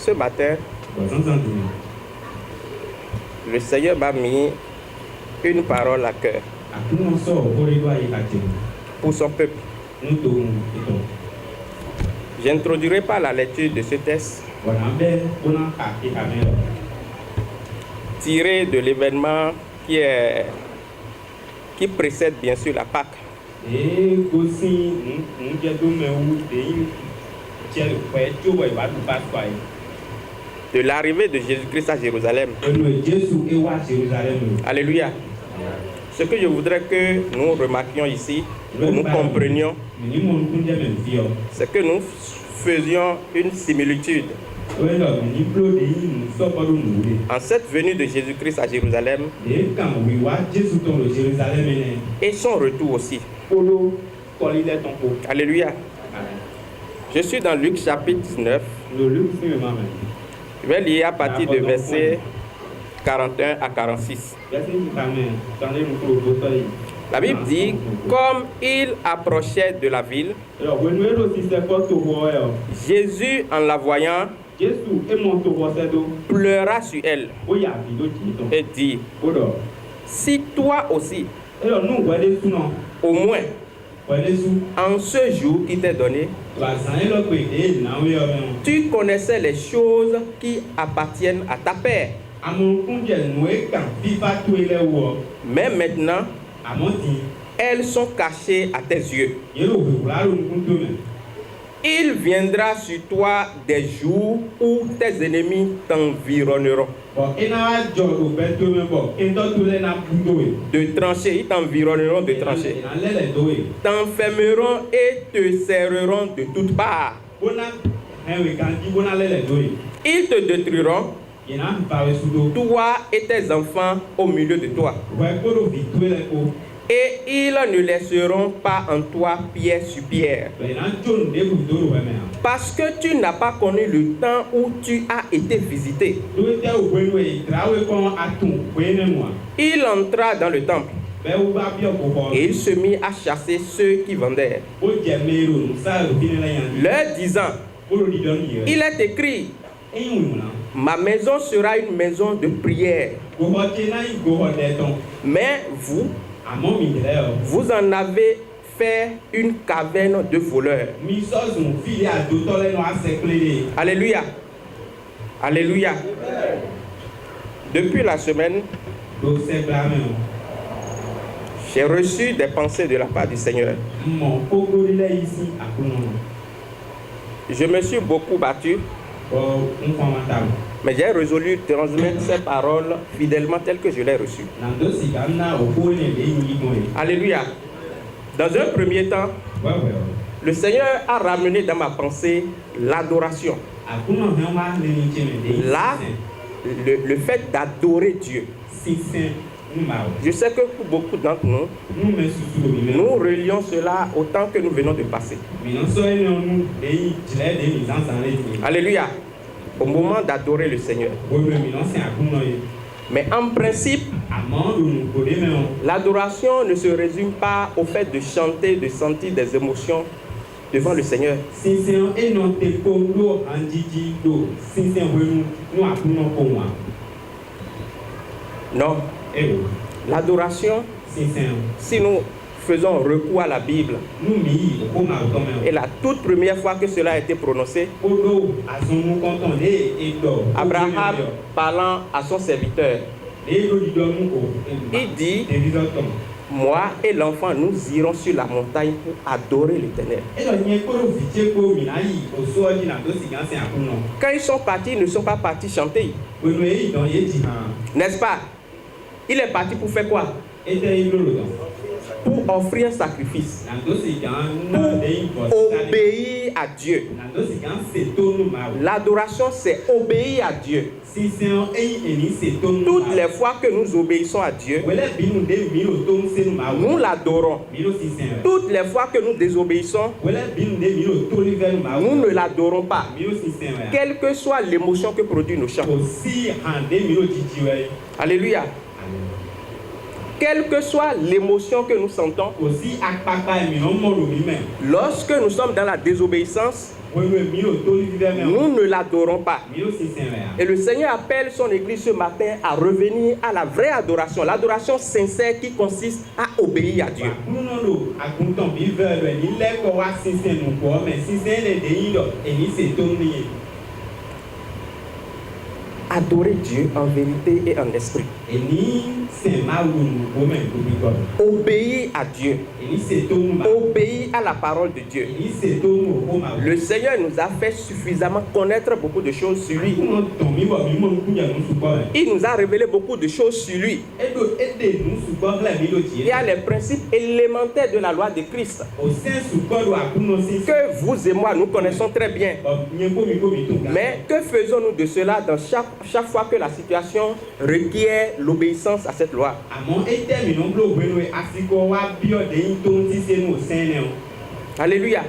Ce matin, le Seigneur m'a mis une parole à cœur pour son peuple. Je n'introduirai pas la lecture de ce texte tiré de l'événement qui précède bien sûr la Pâque. De l'arrivée de Jésus-Christ à Jérusalem. Alléluia. Ce que je voudrais que nous remarquions ici, que nous comprenions, c'est que nous faisions une similitude en cette venue de Jésus-Christ à Jérusalem et son retour aussi. Alléluia. Je suis dans Luc chapitre 19. Je vais lire à partir de versets 41 à 46. La Bible dit, comme il approchait de la ville, Jésus, en la voyant, pleura sur elle et dit, si toi aussi, au moins, en ce jour qui t'est donné, tu connaissais les choses qui appartiennent à ta père. Mais maintenant, elles sont cachées à tes yeux. Il viendra sur toi des jours où tes ennemis t'environneront. De tranchées, ils t'environneront de tranchées. T'enfermeront et te serreront de toutes parts. Ils te détruiront, toi et tes enfants au milieu de toi. Et ils ne laisseront pas en toi pierre sur pierre. Parce que tu n'as pas connu le temps où tu as été visité. Il entra dans le temple et il se mit à chasser ceux qui vendaient, leur disant, il est écrit, ma maison sera une maison de prière. Mais vous en avez fait une caverne de voleurs. Alléluia. Alléluia. Depuis la semaine, j'ai reçu des pensées de la part du Seigneur. Je me suis beaucoup battu, mais j'ai résolu de transmettre ces paroles fidèlement telles que je les reçues. Alléluia. Dans un premier temps, le Seigneur a ramené dans ma pensée l'adoration. Là, le fait d'adorer Dieu. Je sais que pour beaucoup d'entre nous, nous relions cela au temps que nous venons de passer. Alléluia. Au moment d'adorer le Seigneur. Mais en principe, l'adoration ne se résume pas au fait de chanter, de sentir des émotions devant le Seigneur. Non. L'adoration, si nous faisons recours à la Bible, et la toute première fois que cela a été prononcé, Abraham parlant à son serviteur, il dit, moi et l'enfant, nous irons sur la montagne pour adorer l'Éternel. Quand ils sont partis, ils ne sont pas partis chanter. N'est-ce pas? Il est parti pour faire quoi? Pour offrir un sacrifice, pour obéir à Dieu. L'adoration, c'est obéir à Dieu. Toutes les fois que nous obéissons à Dieu, nous l'adorons. Toutes les fois que nous désobéissons, nous ne l'adorons pas. Quelle que soit l'émotion que produit nos chants. Alléluia. Quelle que soit l'émotion que nous sentons, lorsque nous sommes dans la désobéissance, nous ne l'adorons pas. Et le Seigneur appelle son église ce matin à revenir à la vraie adoration, l'adoration sincère qui consiste à obéir à Dieu. Adorer Dieu en vérité et en esprit. Obéir à Dieu. Obéir à la parole de Dieu. Le Seigneur nous a fait suffisamment connaître beaucoup de choses sur lui. Il nous a révélé beaucoup de choses sur lui. Il y a les principes élémentaires de la loi de Christ que vous et moi nous connaissons très bien. Mais que faisons-nous de cela dans chaque fois que la situation requiert l'obéissance à cette loi? Alléluia.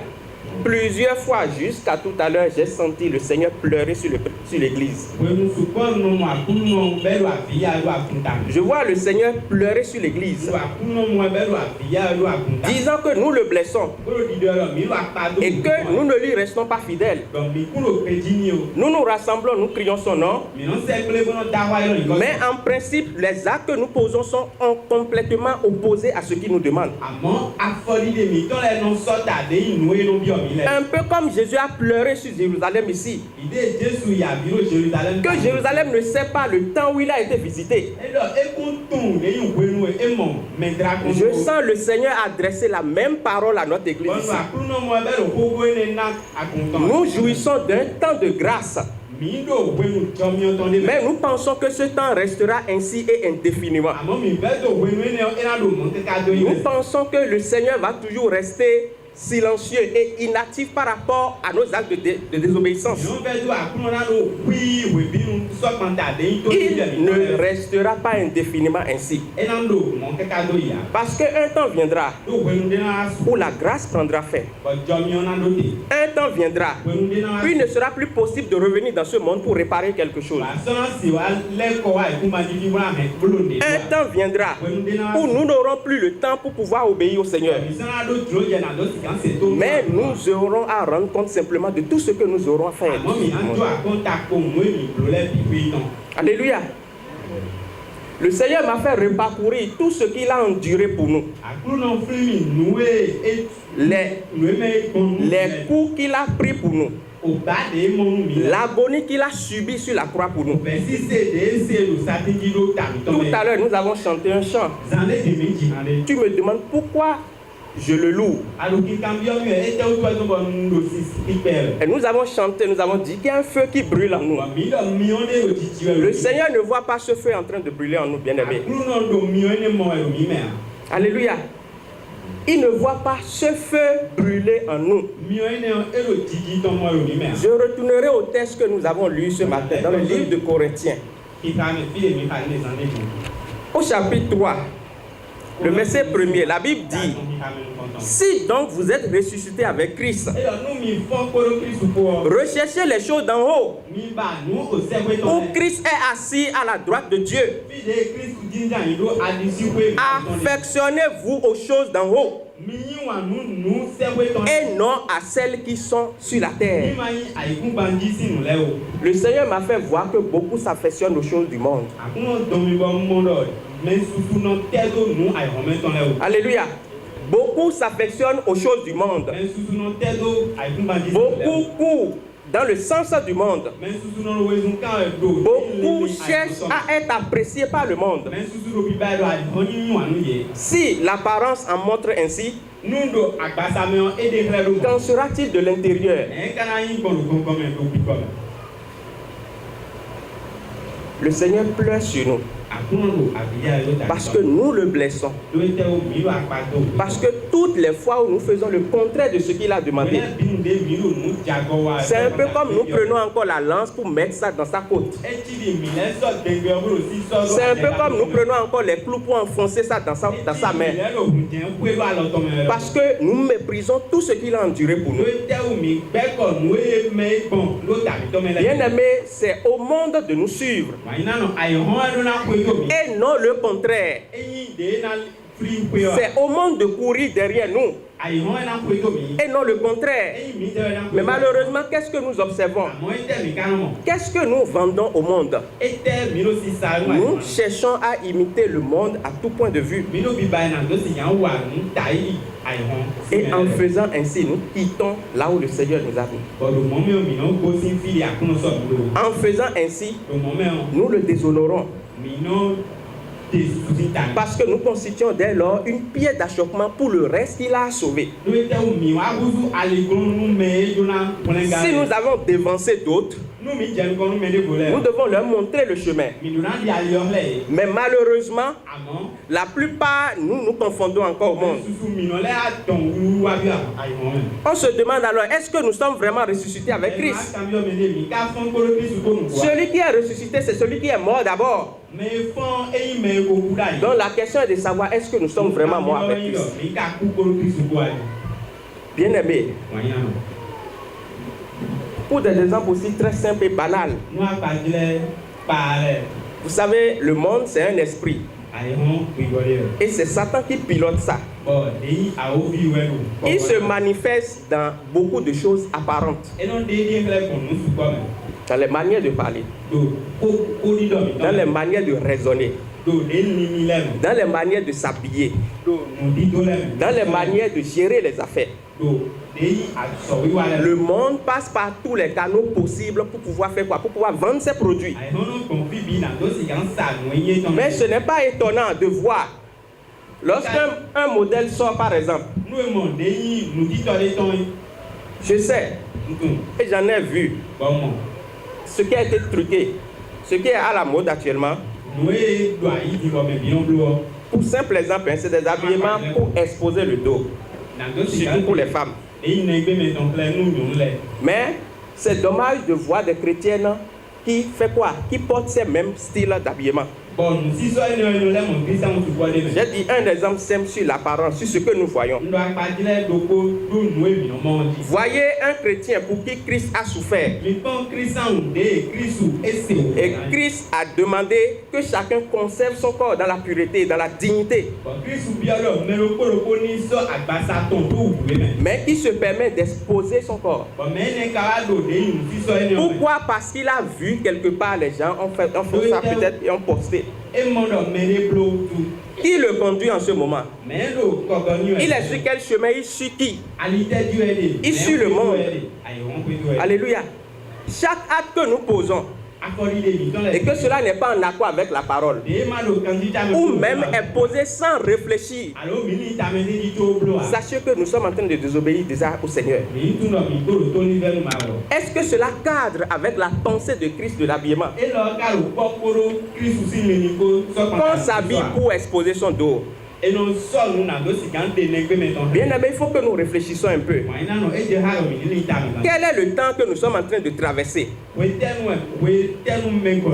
Plusieurs fois, jusqu'à tout à l'heure, j'ai senti le Seigneur pleurer sur l'église. Je vois le Seigneur pleurer sur l'église, disant que nous le blessons et que nous ne lui restons pas fidèles. Nous nous rassemblons, nous crions son nom, mais en principe, les actes que nous posons sont complètement opposés à ce qu'il nous demande. Un peu comme Jésus a pleuré sur Jérusalem ici. Que Jérusalem ne sait pas le temps où il a été visité. Je sens le Seigneur adresser la même parole à notre église ici. Nous jouissons d'un temps de grâce. Mais nous pensons que ce temps restera ainsi et indéfiniment. Nous pensons que le Seigneur va toujours rester silencieux et inactif par rapport à nos actes de désobéissance. Il ne restera pas indéfiniment ainsi. Parce qu'un temps viendra où la grâce prendra fin. Un temps viendra où il ne sera plus possible de revenir dans ce monde pour réparer quelque chose. Un temps viendra où nous n'aurons plus le temps pour pouvoir obéir au Seigneur. Mais nous aurons à rendre compte simplement de tout ce que nous aurons à faire. Alléluia. Le Seigneur m'a fait reparcourir tout ce qu'il a enduré pour nous. Les coups qu'il a pris pour nous. L'agonie qu'il a subie sur la croix pour nous. Tout à l'heure, nous avons chanté un chant. Tu me demandes pourquoi je le loue. Et nous avons chanté, nous avons dit qu'il y a un feu qui brûle en nous. Le Seigneur ne voit pas ce feu en train de brûler en nous, bien-aimés. Alléluia. Il ne voit pas ce feu brûler en nous. Je retournerai au texte que nous avons lu ce matin dans le livre de Corinthiens. Au chapitre 3. Le verset 1er, la Bible dit: si donc vous êtes ressuscité avec Christ, recherchez les choses d'en haut, où Christ est assis à la droite de Dieu. Affectionnez-vous aux choses d'en haut et non à celles qui sont sur la terre. Le Seigneur m'a fait voir que beaucoup s'affectionnent aux choses du monde. Alléluia. Beaucoup s'affectionnent aux choses du monde. Beaucoup courent dans le sens du monde. Beaucoup cherchent à être appréciés par le monde. Si l'apparence en montre ainsi, qu'en sera-t-il de l'intérieur? Le Seigneur pleure sur nous. Parce que nous le blessons. Parce que toutes les fois où nous faisons le contraire de ce qu'il a demandé, c'est un peu comme nous prenons encore la lance pour mettre ça dans sa côte. C'est un peu comme nous prenons encore les clous pour enfoncer ça dans sa main. Parce que nous méprisons tout ce qu'il a enduré pour nous. Bien-aimé, c'est au monde de nous suivre. Et non le contraire. C'est au monde de courir derrière nous. Et non le contraire. Mais malheureusement, qu'est-ce que nous observons? Qu'est-ce que nous vendons au monde? Nous cherchons à imiter le monde à tout point de vue. Et en faisant ainsi, nous quittons là où le Seigneur nous a mis. En faisant ainsi, nous le déshonorons. Parce que nous constituons dès lors une pierre d'achoppement pour le reste qu'il a sauvé. Si nous avons dévancé d'autres, nous devons leur montrer le chemin. Mais malheureusement, la plupart, nous confondons encore au monde. On se demande alors, est-ce que nous sommes vraiment ressuscités avec Christ? Celui qui est ressuscité, c'est celui qui est mort d'abord. Donc la question est de savoir, est-ce que nous sommes vraiment morts avec Christ? Bien-aimés, pour des exemples aussi très simples et banals, vous savez, le monde c'est un esprit. Et c'est Satan qui pilote ça. Il se manifeste dans beaucoup de choses apparentes. Dans les manières de parler, dans les manières de raisonner, dans les manières de s'habiller, dans les manières de gérer les affaires. Le monde passe par tous les canaux possibles pour pouvoir faire quoi? Pour pouvoir vendre ses produits. Mais ce n'est pas étonnant de voir lorsqu'un modèle sort par exemple. Je sais, et j'en ai vu ce qui a été truqué, ce qui est à la mode actuellement. Pour simple exemple, c'est des habillements pour exposer le dos, surtout pour les femmes. Mais c'est dommage de voir des chrétiennes qui fait quoi? Qui portent ces mêmes styles d'habillement. J'ai dit un exemple simple sur l'apparence, sur ce que nous voyons. Voyez un chrétien pour qui Christ a souffert. Et Christ a demandé que chacun conserve son corps dans la pureté, dans la dignité. Mais il se permet d'exposer son corps. Pourquoi? Parce qu'il a vu quelque part les gens ont fait ça peut-être et ont posté. Qui le conduit en ce moment? Il est sur quel chemin? Il suit qui? Il suit le monde. Alléluia. Chaque acte que nous posons, et que cela n'est pas en accord avec la parole, ou même est posé sans réfléchir, sachez que nous sommes en train de désobéir déjà au Seigneur. Est-ce que cela cadre avec la pensée de Christ de l'habillement? Qu'on s'habille pour exposer son dos. Bien aimé, il faut que nous réfléchissions un peu. Quel est le temps que nous sommes en train de traverser?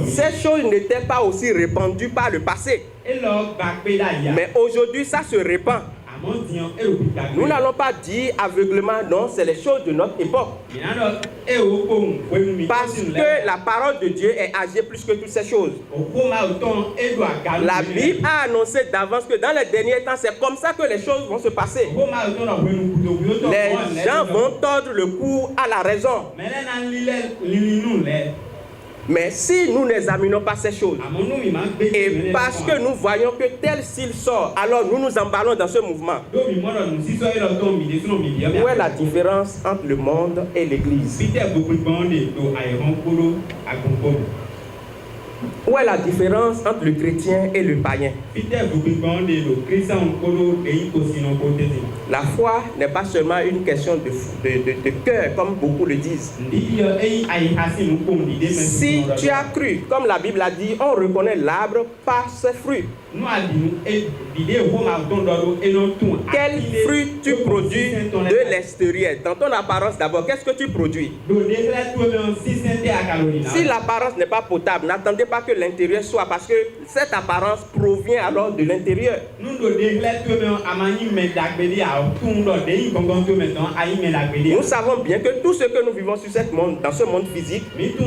Ces choses n'étaient pas aussi répandues par le passé. Mais aujourd'hui, ça se répand. Nous n'allons pas dire aveuglement, non, c'est les choses de notre époque. Parce que la parole de Dieu est âgée plus que toutes ces choses. La Bible a annoncé d'avance que dans les derniers temps, c'est comme ça que les choses vont se passer. Les gens vont tordre le cou à la raison. Mais si nous n'examinons pas ces choses, et parce que nous voyons que tel style sort, alors nous nous emballons dans ce mouvement. Où est la différence entre le monde et l'Église? Où est la différence entre le chrétien et le païen? La foi n'est pas seulement une question de cœur, comme beaucoup le disent. Si tu as cru, comme la Bible a dit, on reconnaît l'arbre par ses fruits. Quel fruit tu produis de l'extérieur? Dans ton apparence d'abord, qu'est-ce que tu produis? Si l'apparence n'est pas potable, n'attendez pas que l'intérieur soit, parce que cette apparence provient alors de l'intérieur. Nous savons bien que tout ce que nous vivons sur dans ce monde physique résulte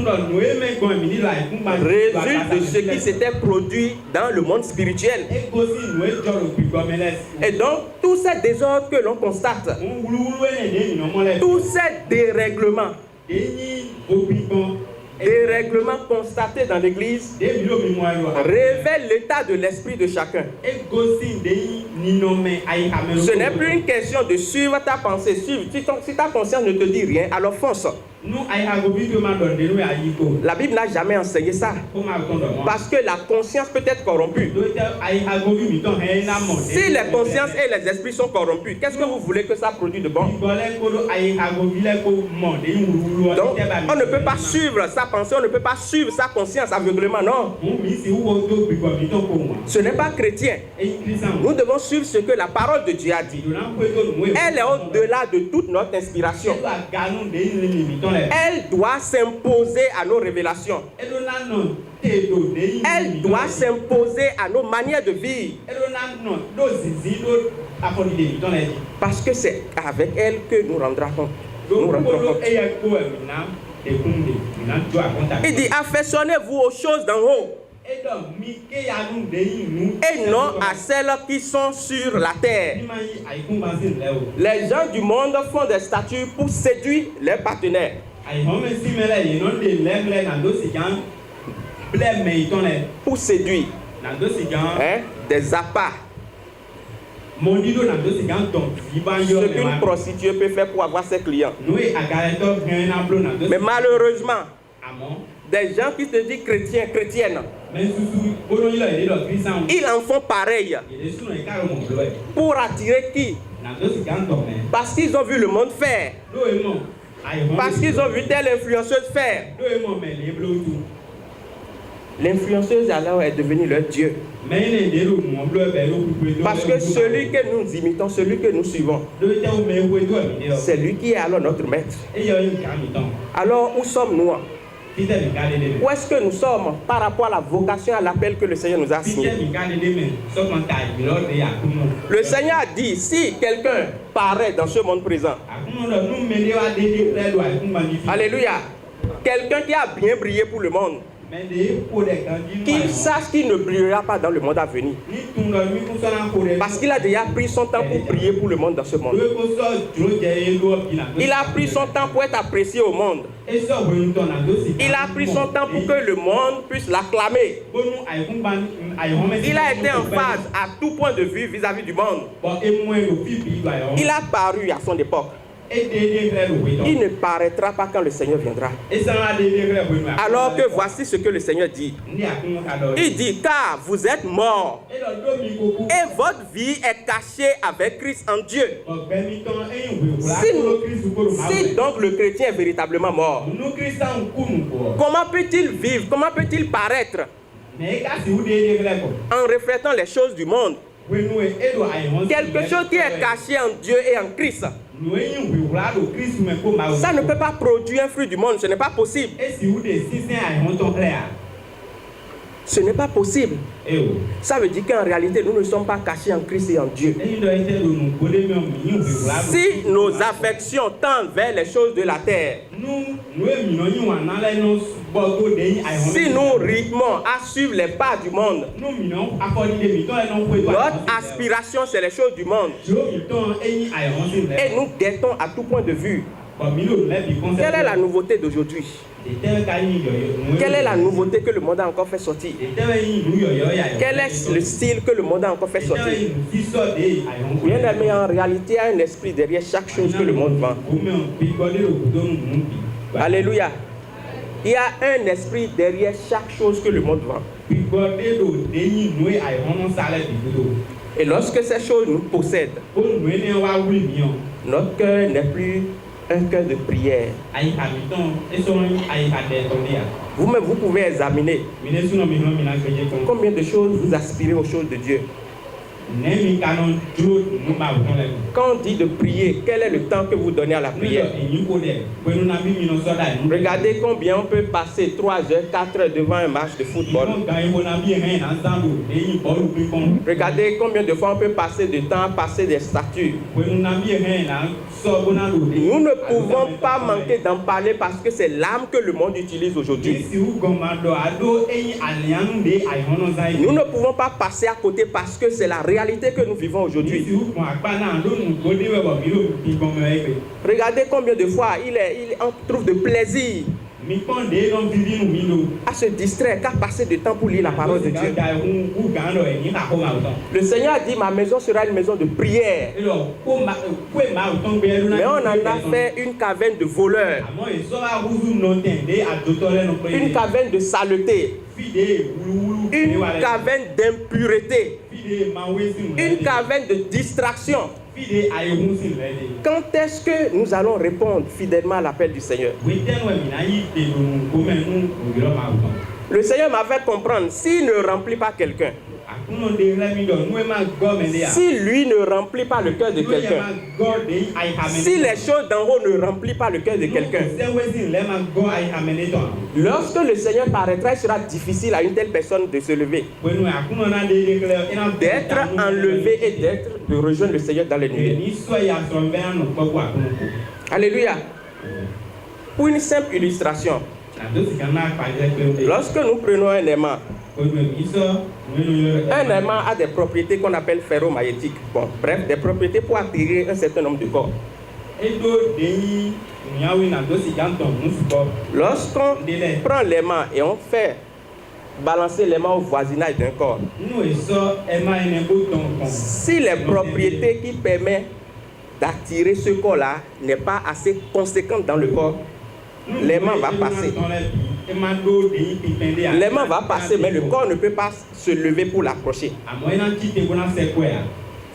de ce qui s'était produit dans le monde spirituel. Et donc, tous ces désordres que l'on constate, tous ces dérèglements constatés dans l'église révèlent l'état de l'esprit de chacun. Ce n'est plus une question de suivre ta pensée. Si ta conscience ne te dit rien, alors fonce. La Bible n'a jamais enseigné ça. Parce que la conscience peut être corrompue. Si les consciences et les esprits sont corrompus, qu'est-ce que vous voulez que ça produise de bon? Donc, on ne peut pas suivre sa pensée, on ne peut pas suivre sa conscience aveuglément, non. Ce n'est pas chrétien. Nous devons suivre ce que la parole de Dieu a dit. Elle est au-delà de toute notre inspiration. Elle doit s'imposer à nos révélations. Elle doit s'imposer à nos manières de vivre. Parce que c'est avec elle que nous rendrons compte. Il dit, affectionnez-vous aux choses d'en haut et non à celles qui sont sur la terre. Les gens du monde font des statues pour séduire leurs partenaires. Pour séduire des appâts. Ce qu'une prostituée peut faire pour avoir ses clients. Mais malheureusement, des gens qui se disent chrétiens, chrétiennes, ils en font pareil. Pour attirer qui? Parce qu'ils ont vu le monde faire. Parce qu'ils ont vu telle influenceuse faire. L'influenceuse alors est devenue leur Dieu. Parce que celui que nous imitons, celui que nous suivons, c'est lui qui est alors notre maître. Alors où sommes-nous? Où est-ce que nous sommes par rapport à la vocation, à l'appel que le Seigneur nous a assigné? Le Seigneur a dit, si quelqu'un paraît dans ce monde présent, alléluia, quelqu'un qui a bien brillé pour le monde, qu'il sache qu'il ne brillera pas dans le monde à venir. Parce qu'il a déjà pris son temps pour briller pour le monde dans ce monde. Il a pris son temps pour être apprécié au monde. Il a pris son temps pour que le monde puisse l'acclamer. Il a été en phase à tout point de vue vis-à-vis du monde. Il a paru à son époque. Il ne paraîtra pas quand le Seigneur viendra. Alors que voici ce que le Seigneur dit. Il dit, car vous êtes morts et votre vie est cachée avec Christ en Dieu. Si donc le chrétien est véritablement mort, comment peut-il vivre? Comment peut-il paraître en reflétant les choses du monde? Quelque chose qui est caché en Dieu et en Christ, ça ne peut pas produire un fruit du monde. Ce n'est pas possible. Ce n'est pas possible. Ça veut dire qu'en réalité, nous ne sommes pas cachés en Christ et en Dieu. Si nos affections tendent vers les choses de la terre, si nous rythmons à suivre les pas du monde, notre aspiration, c'est les choses du monde. Et nous guettons à tout point de vue. Quelle est la nouveauté d'aujourd'hui? Quelle est la nouveauté que le monde a encore fait sortir? Quel est le style que le monde a encore fait sortir? Bien aimé, en réalité, il y a un esprit derrière chaque chose que le monde vend. Alléluia. Il y a un esprit derrière chaque chose que le monde vend. Et lorsque ces choses nous possèdent, notre cœur n'est plus un cœur de prière. Vous-même, vous pouvez examiner combien de choses vous aspirez aux choses de Dieu. Quand on dit de prier, quel est le temps que vous donnez à la prière? Regardez combien on peut passer 3 heures, 4 heures devant un match de football. Regardez combien de fois on peut passer de temps à passer des statues. Nous ne pouvons pas manquer d'en parler parce que c'est l'arme que le monde utilise aujourd'hui. Nous ne pouvons pas passer à côté parce que c'est la réalité que nous vivons aujourd'hui. Regardez combien de fois on trouve de plaisir à se distraire, qu'à passer du temps pour lire la parole de Dieu. Le Seigneur a dit, ma maison sera une maison de prière. Mais on en a fait une caverne de voleurs, une caverne de saleté, une caverne d'impureté, une caverne de distraction. Quand est-ce que nous allons répondre fidèlement à l'appel du Seigneur? Le Seigneur m'a fait comprendre, s'il ne remplit pas quelqu'un, si lui ne remplit pas le cœur de quelqu'un, si les choses d'en haut ne remplissent pas le cœur de quelqu'un, lorsque le Seigneur paraîtra, il sera difficile à une telle personne de se lever, d'être enlevé et de rejoindre le Seigneur dans les nuées. Alléluia. Pour une simple illustration, lorsque nous prenons un aimant a des propriétés qu'on appelle ferromagnétiques. Bon, bref, des propriétés pour attirer un certain nombre de corps. Lorsqu'on prend l'aimant et on fait balancer l'aimant au voisinage d'un corps, si les propriétés qui permettent d'attirer ce corps-là n'est pas assez conséquente dans le corps, l'aimant va passer. L'aimant va passer, mais le corps ne peut pas se lever pour l'approcher.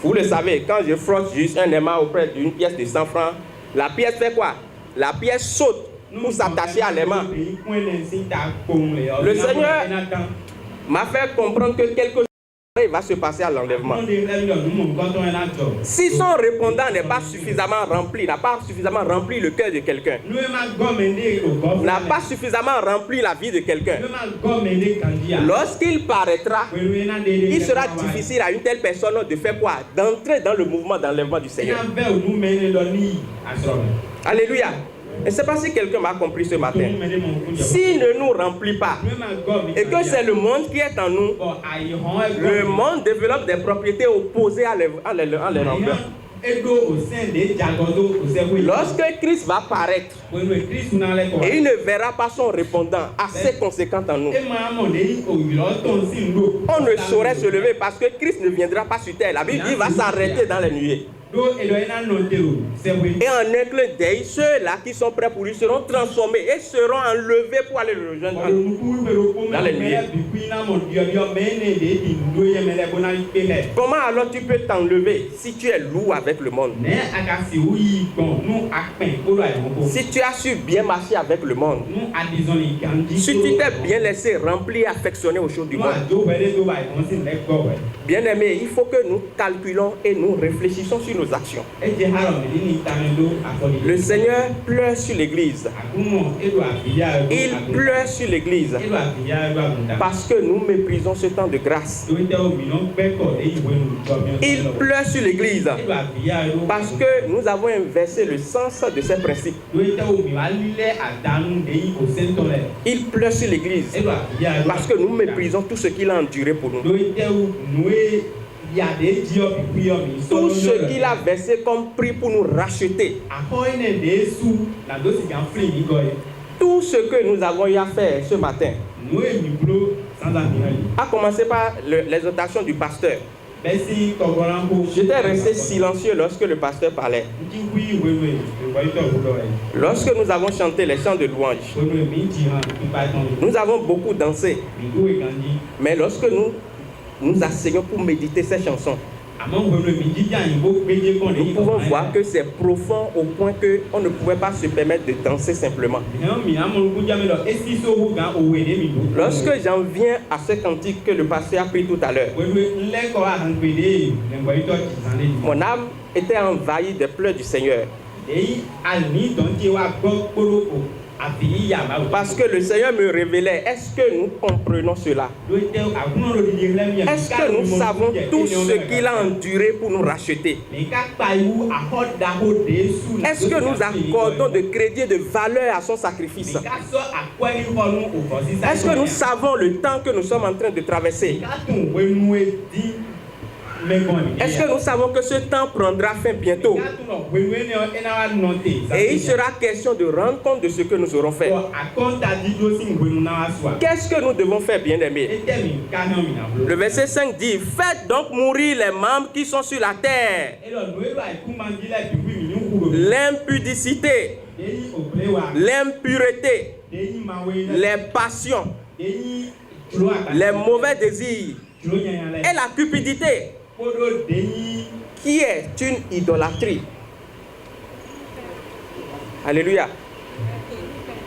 Vous le savez, quand je frotte juste un aimant auprès d'une pièce de 100 francs, la pièce fait quoi? La pièce saute pour s'attacher à l'aimant. Le Seigneur m'a fait comprendre que quelque chose va se passer à l'enlèvement. Si son répondant n'est pas suffisamment rempli, n'a pas suffisamment rempli le cœur de quelqu'un, n'a pas suffisamment rempli la vie de quelqu'un, lorsqu'il paraîtra, il sera difficile à une telle personne de faire quoi? D'entrer dans le mouvement d'enlèvement du Seigneur. Alléluia. Je ne sais pas si quelqu'un m'a compris ce matin. S'il ne nous remplit pas et que c'est le monde qui est en nous, le monde développe des propriétés opposées à les remplir. Lorsque Christ va paraître et il ne verra pas son répondant assez conséquent en nous, on ne saurait se lever parce que Christ ne viendra pas sur terre. La Bible dit qu'il va s'arrêter dans les nuées. Et en un clin d'œil, ceux-là qui sont prêts pour lui seront transformés et seront enlevés pour aller le rejoindre dans les nuées. Comment alors tu peux t'enlever si tu es lourd avec le monde? Si tu as su bien marcher avec le monde, si tu t'es bien laissé remplir et affectionner aux choses du monde, bien aimé, il faut que nous calculons et nous réfléchissons sur nos actions. Le Seigneur pleure sur l'église. Il pleure sur l'église parce que nous méprisons ce temps de grâce. Il pleure sur l'église parce que nous avons inversé le sens de ces principes. Il pleure sur l'église parce que nous méprisons tout ce qu'il a enduré pour nous. Tout ce qu'il a versé comme prix pour nous racheter. Tout ce que nous avons eu à faire ce matin, à commencer par l'exhortation du pasteur. J'étais resté silencieux lorsque le pasteur parlait. Lorsque nous avons chanté les chants de louange, nous avons beaucoup dansé. Mais lorsque nous asseyons pour méditer ces chansons, Nous pouvons voir que c'est profond au point qu'on ne pouvait pas se permettre de danser simplement. Lorsque j'en viens à ce cantique que le pasteur a pris tout à l'heure, mon âme était envahie des pleurs du Seigneur. Parce que le Seigneur me révélait, est-ce que nous comprenons cela? Est-ce que nous savons tout ce qu'il a enduré pour nous racheter? Est-ce que nous accordons de crédit et de valeur à son sacrifice? Est-ce que nous savons le temps que nous sommes en train de traverser? Est-ce que nous savons que ce temps prendra fin bientôt? Et il sera question de rendre compte de ce que nous aurons fait. Qu'est-ce que nous devons faire, bien-aimés? Le verset 5 dit, faites donc mourir les membres qui sont sur la terre. L'impudicité, l'impureté, les passions, les mauvais désirs et la cupidité, qui est une idolâtrie. Alléluia.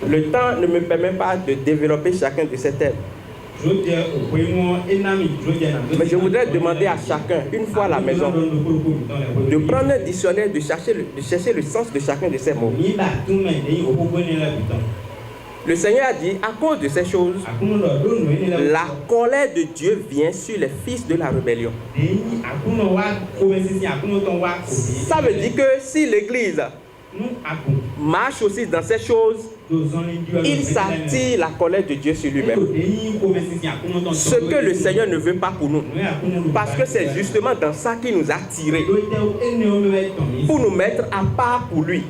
Le temps ne me permet pas de développer chacun de ces thèmes. Mais je voudrais demander à chacun, une fois à la maison, de prendre un dictionnaire, de chercher le sens de chacun de ces mots. Le Seigneur a dit, à cause de ces choses, la colère de Dieu vient sur les fils de la rébellion. Ça veut dire que si l'Église marche aussi dans ces choses, il s'attire la colère de Dieu sur lui-même. Ce que le Seigneur ne veut pas pour nous. Parce que c'est justement dans ça qu'il nous a tirés. Pour nous mettre à part pour lui.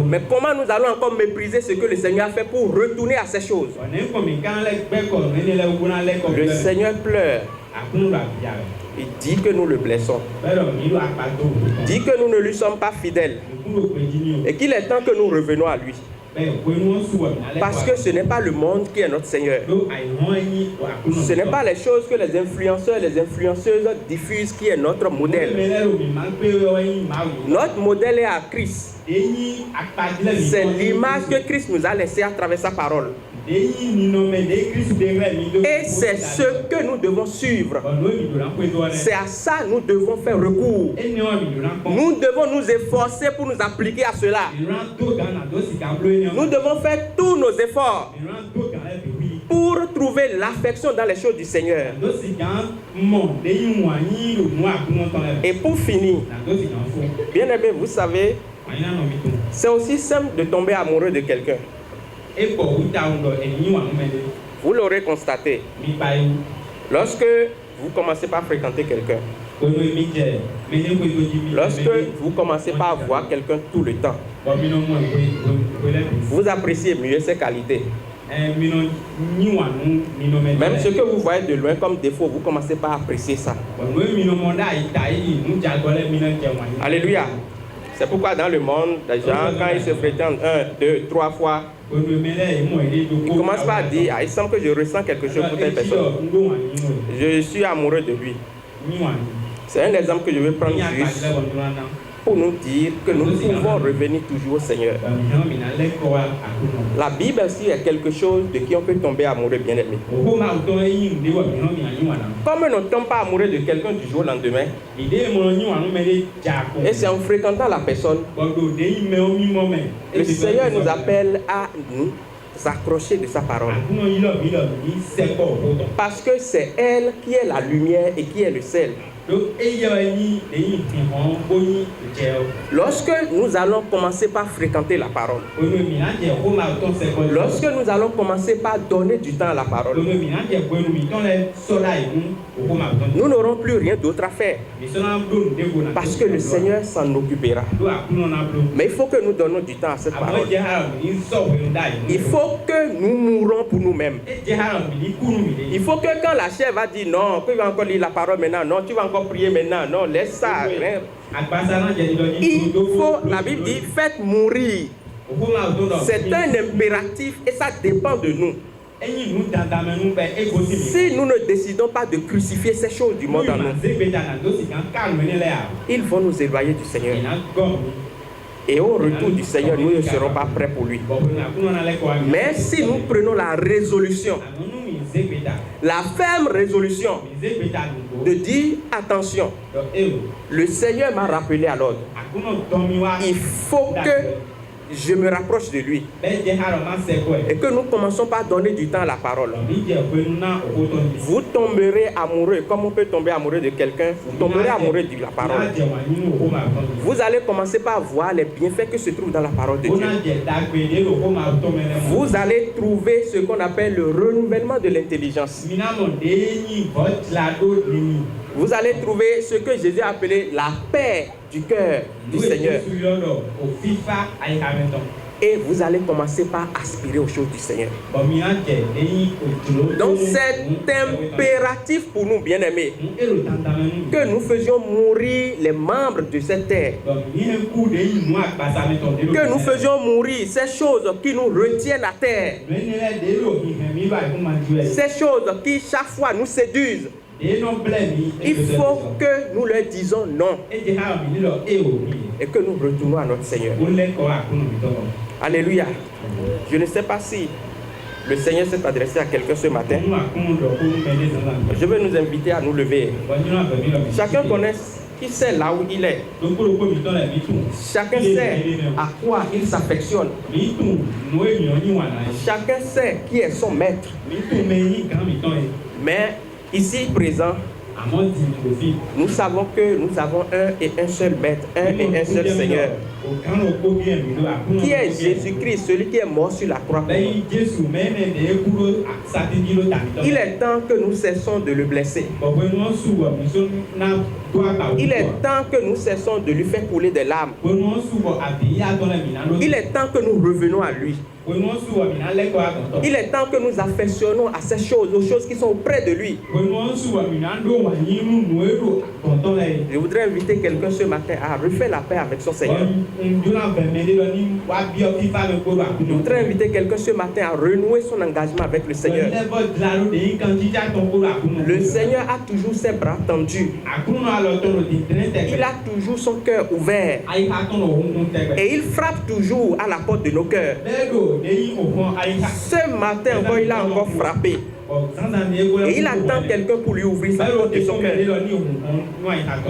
Mais comment nous allons encore mépriser ce que le Seigneur a fait pour retourner à ces choses? Le Seigneur pleure. Il dit que nous le blessons. Il dit que nous ne lui sommes pas fidèles. Et qu'il est temps que nous revenions à lui. Parce que ce n'est pas le monde qui est notre Seigneur. Ce n'est pas les choses que les influenceurs et les influenceuses diffusent qui est notre modèle. Notre modèle est à Christ. C'est l'image que Christ nous a laissée à travers sa parole. Et c'est ce que nous devons suivre. C'est à ça que nous devons faire recours. Nous devons nous efforcer pour nous appliquer à cela. Nous devons faire tous nos efforts pour trouver l'affection dans les choses du Seigneur. Et pour finir, bien aimé, vous savez, c'est aussi simple de tomber amoureux de quelqu'un. Vous l'aurez constaté. Lorsque vous commencez par fréquenter quelqu'un, lorsque vous commencez par voir quelqu'un tout le temps, vous appréciez mieux ses qualités. Même ce que vous voyez de loin comme défaut, vous commencez par apprécier ça. Alléluia. C'est pourquoi dans le monde, les gens, quand ils se fréquentent 1, 2, 3 fois, ils commencent par dire, ah, il semble que je ressens quelque chose pour telle personne. Je suis amoureux de lui. C'est un exemple que je vais prendre juste pour nous dire que nous pouvons revenir toujours au Seigneur. La Bible aussi est quelque chose de qui on peut tomber amoureux, bien aimé. Comme nous ne tombons pas amoureux de quelqu'un du jour au lendemain, et c'est en fréquentant la personne, le Seigneur nous appelle à nous s'accrocher de sa parole. Parce que c'est elle qui est la lumière et qui est le sel. Lorsque nous allons commencer par fréquenter la parole, lorsque nous allons commencer par donner du temps à la parole, nous n'aurons plus rien d'autre à faire. Parce que le Seigneur s'en occupera. Mais il faut que nous donnions du temps à cette parole. Il faut que nous mourons pour nous-mêmes. Il faut que quand la chair va dire non, tu vas encore lire la parole maintenant, non, tu vas encore prier maintenant, non, laisse ça. Hein. Il faut, la Bible dit, faites mourir. C'est un impératif et ça dépend de nous. Si nous ne décidons pas de crucifier ces choses du monde en nous, ils vont nous éloigner du Seigneur. Et au retour du Seigneur, nous ne serons pas prêts pour lui. Mais si nous prenons la résolution, la ferme résolution de dire attention, le Seigneur m'a rappelé à l'ordre. Il faut que je me rapproche de lui. Et que nous commençons par donner du temps à la parole. Vous tomberez amoureux, comme on peut tomber amoureux de quelqu'un, vous tomberez amoureux de la parole. Vous allez commencer par voir les bienfaits que se trouvent dans la parole de Dieu. Vous allez trouver ce qu'on appelle le renouvellement de l'intelligence. Vous allez trouver ce que Jésus a appelé la paix du cœur du Seigneur. Et vous allez commencer par aspirer aux choses du Seigneur. Donc c'est impératif pour nous, bien-aimés, que nous faisions mourir les membres de cette terre. Que nous faisions mourir ces choses qui nous retiennent à terre. Ces choses qui chaque fois nous séduisent. Il faut que nous leur disons non et que nous retournons à notre Seigneur. Alléluia. Je ne sais pas si le Seigneur s'est adressé à quelqu'un ce matin. Je veux nous inviter à nous lever. Chacun connaît qui sait là où il est. Chacun sait à quoi il s'affectionne. Chacun sait qui est son maître. Mais ici présent, nous savons que nous avons un et un seul maître, un et un seul Seigneur, qui est Jésus-Christ, celui qui est mort sur la croix. Il est temps que nous cessons de le blesser. Il est temps que nous cessons de lui faire couler des larmes. Il est temps que nous revenons à lui. Il est temps que nous affectionnons à ces choses, aux choses qui sont auprès de lui. Je voudrais inviter quelqu'un ce matin à refaire la paix avec son Seigneur. Je voudrais inviter quelqu'un ce matin à renouer son engagement avec le Seigneur. Le Seigneur a toujours ses bras tendus. Il a toujours son cœur ouvert. Et il frappe toujours à la porte de nos cœurs. Ce matin encore, il a encore frappé. Et il attend quelqu'un pour lui ouvrir sa porte de son cœur.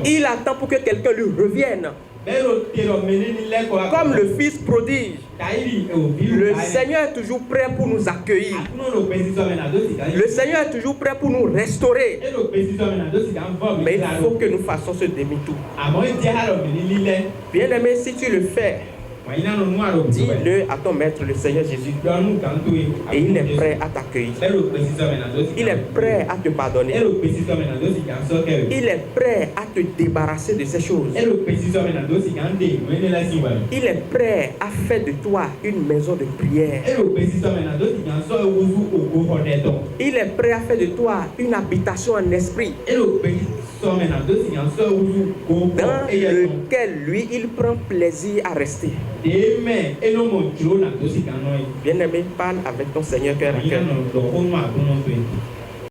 Il attend pour que quelqu'un lui revienne. Comme le fils prodige, le Seigneur est toujours prêt pour nous accueillir. Le Seigneur est toujours prêt pour nous restaurer. Mais il faut que nous fassions ce demi-tour. Bien-aimé, si tu le fais, dis-le à ton maître, le Seigneur Jésus. Et il est prêt à t'accueillir. Il est prêt à te pardonner. Il est prêt à te débarrasser de ces choses. Il est prêt à faire de toi une maison de prière. Il est prêt à faire de toi une habitation en esprit, dans lequel lui, il prend plaisir à rester. Bien-aimé, parle avec ton Seigneur cœur à cœur.